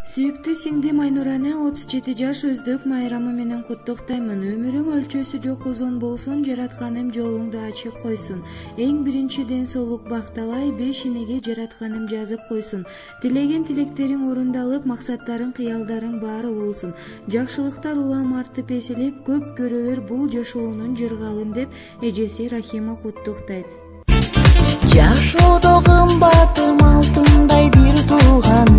Сүйүктүү сиңдим Айнураны 37 жаш өздүк майрамы менен куттуктаймын. Өмүрүң өлчөсү жок узун болсун, жаратканым жолуңду ачып койсун. Эң биринчи ден соолук бакталай, 5 энеге жаратканым жазып койсун. Тилеген тилектериң орундалып, максаттарың, кыялдарың баары болсун. Жакшылыктар улам артып эселеп, көп көрө бер бул жашоонун жыргалын деп эжеси Рахима куттуктайт. Жашоодо кымбатым алтындай бир тууган